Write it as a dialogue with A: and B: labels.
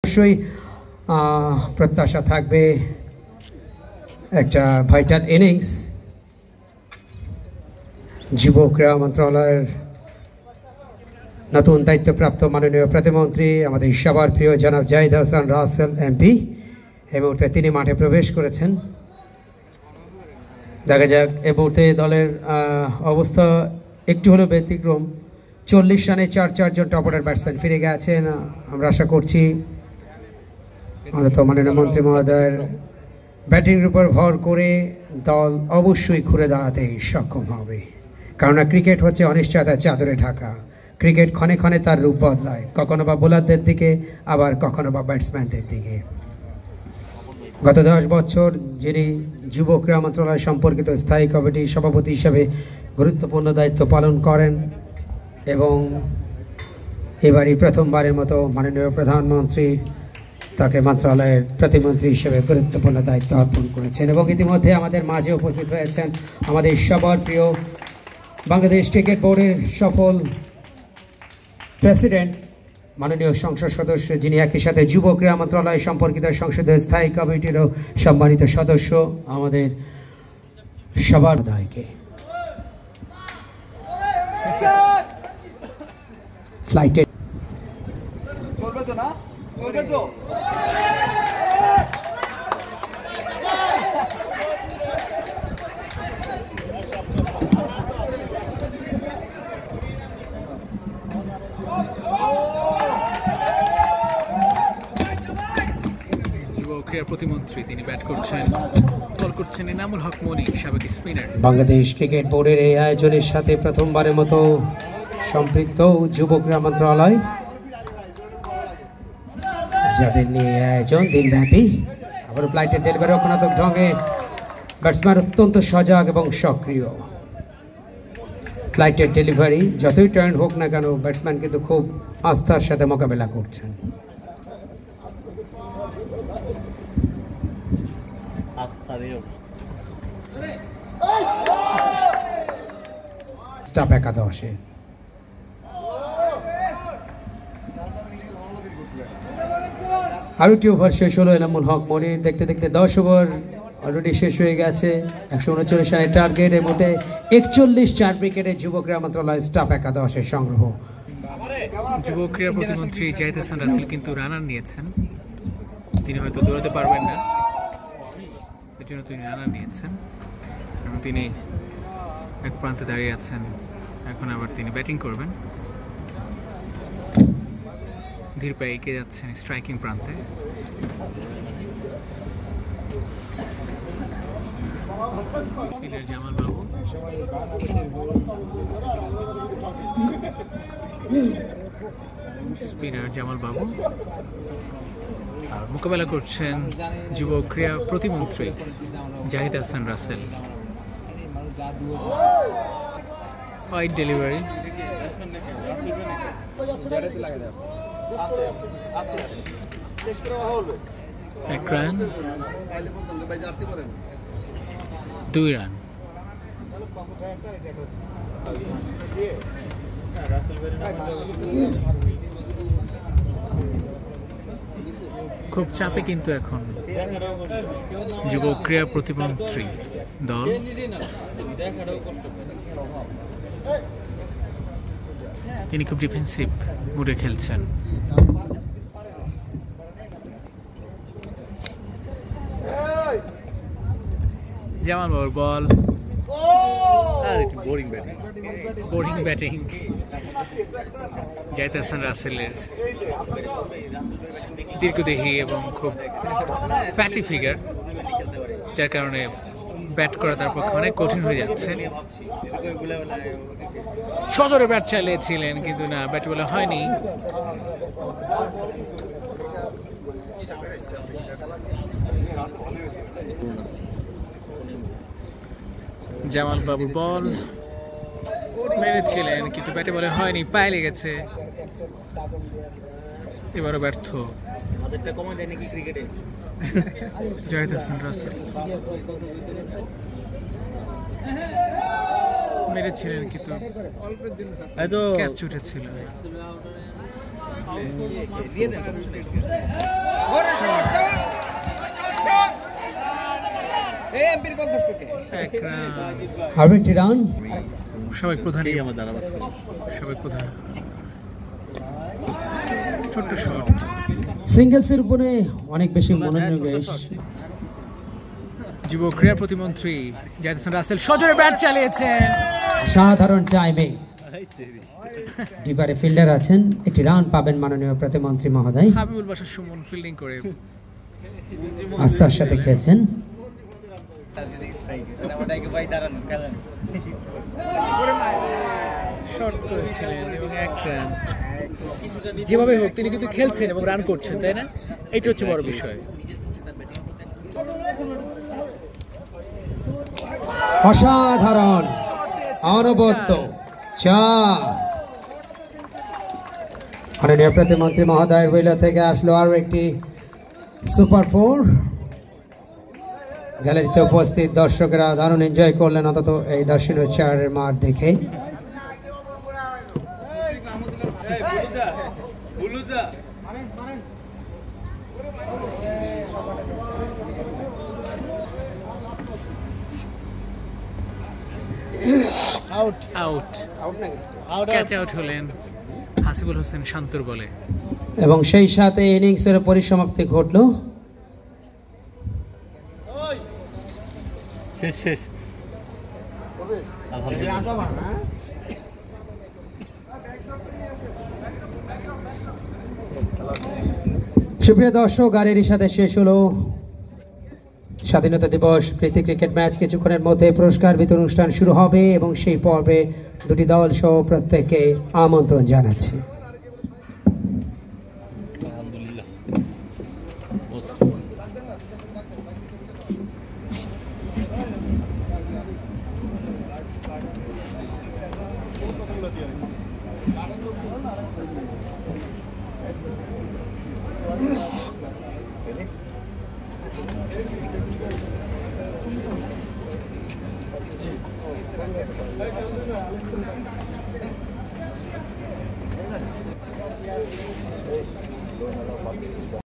A: অবশ্যই প্রত্যাশা থাকবে একটা ভাইটাল ইনিংস। যুব ক্রীড়া মন্ত্রণালয়ের নতুন দায়িত্বপ্রাপ্ত মাননীয় প্রতিমন্ত্রী আমাদের সবার প্রিয় জনাব জাহিদ হাসান রাসেল এমপি এই মুহূর্তে তিনি মাঠে প্রবেশ করেছেন। দেখা যাক এই মুহূর্তে দলের অবস্থা একটু হলেও ব্যতিক্রম। 40 রানে 4 জন টপ অর্ডার ব্যাটসম্যান ফিরে গেছেন। আমরা আশা করছি অন্তত মাননীয় মন্ত্রী মহোদয়ের ব্যাটিংয়ের উপর ভর করে দল অবশ্যই ঘুরে দাঁড়াতে সক্ষম হবে, কেননা ক্রিকেট হচ্ছে অনিশ্চয়তার চাদরে ঢাকা। ক্রিকেট ক্ষণে ক্ষণে তার রূপ বদলায়, কখনো বা বোলারদের দিকে, আবার কখনো বা ব্যাটসম্যানদের দিকে। গত 10 বছর যিনি যুব ক্রীড়া মন্ত্রণালয় সম্পর্কিত স্থায়ী কমিটির সভাপতি হিসেবে গুরুত্বপূর্ণ দায়িত্ব পালন করেন এবং এবারই প্রথমবারের মতো মাননীয় প্রধানমন্ত্রী তাকে মন্ত্রণালয়ের প্রতিমন্ত্রী হিসেবে গুরুত্বপূর্ণ দায়িত্ব অর্পণ করেছেন। এবং ইতিমধ্যে আমাদের মাঝে উপস্থিত হয়েছেন আমাদের সবার প্রিয় বাংলাদেশ ক্রিকেট বোর্ডের সফল প্রেসিডেন্ট মাননীয় সংসদ সদস্য, যিনি একই সাথে যুব ক্রীড়া মন্ত্রণালয় সম্পর্কিত সংসদের স্থায়ী কমিটিরও সম্মানিত সদস্য আমাদের সবার দায়কে ফ্লাইটে চলবে তো না, চলবে তো।
B: ক্রীড়া প্রতিমন্ত্রী তিনি ব্যাট করছেন, বল করছেন ইনামুল হক মনি, সাবেক স্পিনার।
A: বাংলাদেশ ক্রিকেট বোর্ডের এই আয়োজনের সাথে প্রথমবারের মতো সম্পৃক্ত যুব ক্রীড়া মন্ত্রণালয়, যাদের নিয়ে আয়োজন দিনব্যাপী। আবার ফ্লাইটের ডেলিভারি অক্ষণাত্মক ঢঙে ব্যাটসম্যান অত্যন্ত সজাগ এবং সক্রিয়। ফ্লাইটের ডেলিভারি যতই টার্ন হোক না কেন, ব্যাটসম্যান কিন্তু খুব আস্থার সাথে মোকাবেলা করছেন। স্টাফ একাদশে আরো একটি ওভার শেষ হলো ইনামুল হক মনির। দেখতে দেখতে 10 ওভার অলরেডি শেষ হয়ে গেছে। 139 রানের টার্গেট। এর মধ্যে 41 4 উইকেটে যুব ক্রীড়া মন্ত্রণালয় স্টাফ একাদশের সংগ্রহ।
B: যুব ক্রীড়া প্রতিমন্ত্রী জাহিদ হাসান রাসেল কিন্তু রানার নিয়েছেন, তিনি হয়তো দৌড়াতে পারবেন না, এর জন্য তিনি রানার নিয়েছেন এবং তিনি এক প্রান্তে দাঁড়িয়ে আছেন। এখন আবার তিনি ব্যাটিং করবেন, ধীর পায়ে এগিয়ে যাচ্ছেন স্ট্রাইকিং প্রান্তে। জামাল বাবু, স্পিনার জামাল বাবু, আর মোকাবেলা করছেন যুব ক্রীড়া প্রতিমন্ত্রী জাহিদ হাসান রাসেল। ওয়াইড ডেলিভারি, এক রান, 2 রান। খুব চাপে কিন্তু এখন যুব ক্রীড়া প্রতিমন্ত্রী দল। তিনি খুব ডিফেন্সিভ মুডে খেলছেন। জামাল বাবুর বল, বোরিং ব্যাটিং জাহিদ হাসান রাসেলের। দীর্ঘদেহী এবং খুব ফ্যাটি ফিগার, যার কারণে ব্যাট করা তার পক্ষে অনেক কঠিন হয়ে যাচ্ছে। সদরে ব্যাট চালিয়েছিলেন কিন্তু না, ব্যাট বলা হয়নি। জামাল বাবুর বল মেরেছিলেন কিন্তু ব্যাটে বলে হয়নি, পায়ে লেগেছে। এবারও ব্যর্থ জাহিদ হাসান রাসেল। মেরেছিলেন কিন্তু ক্যাচ উঠেছিল। এক রান।
A: আরও একটি রান।
B: সাবেক প্রধান ছোট্ট শট।
A: সিঙ্গেলসের উপরে অনেক বেশি মনোনিবেশ।
B: যুব ক্রীড়া প্রতিমন্ত্রী জাহিদ হাসান রাসেল সজোরে ব্যাট চালিয়েছেন।
A: সাধারণ টাইমে ডিপারে ফিল্ডার আছেন, একটি রান পাবেন মাননীয় প্রতিমন্ত্রী মহোদয়।
B: হাবিবুল বাশার সুমন ফিল্ডিং করে
A: আস্থার সাথে খেলছেন।
B: শট করেছিলেন এবং এক রান। যেভাবে হোক তিনি কিন্তু খেলছেন এবং রান করছেন, তাই না? এটা হচ্ছে বড় বিষয়।
A: অসাধারণ অনবদ্য চার। মাননীয় প্রতিমন্ত্রী মহোদয়ের উইলা থেকে আসলো আরো একটি সুপার 4। গ্যালারিতে উপস্থিত দর্শকেরা দারুণ এনজয় করলেন অন্তত এই দর্শনীয় চারের মাঠ দেখে।
B: আউট ক্যাচ আউট হলেন হাসিবুল হোসেন শান্তর বলে।
A: এবং সেই সাথে ইনিংসের পরিসমাপ্তি ঘটল।
C: শেষ
A: সুপ্রিয় দর্শক, আর এরই সাথে শেষ হলো স্বাধীনতা দিবস প্রীতি ক্রিকেট ম্যাচ। কিছুক্ষণের মধ্যে পুরস্কার বিতরণ অনুষ্ঠান শুরু হবে এবং সেই পর্বে দুটি দল সহ প্রত্যেককে আমন্ত্রণ জানাচ্ছি।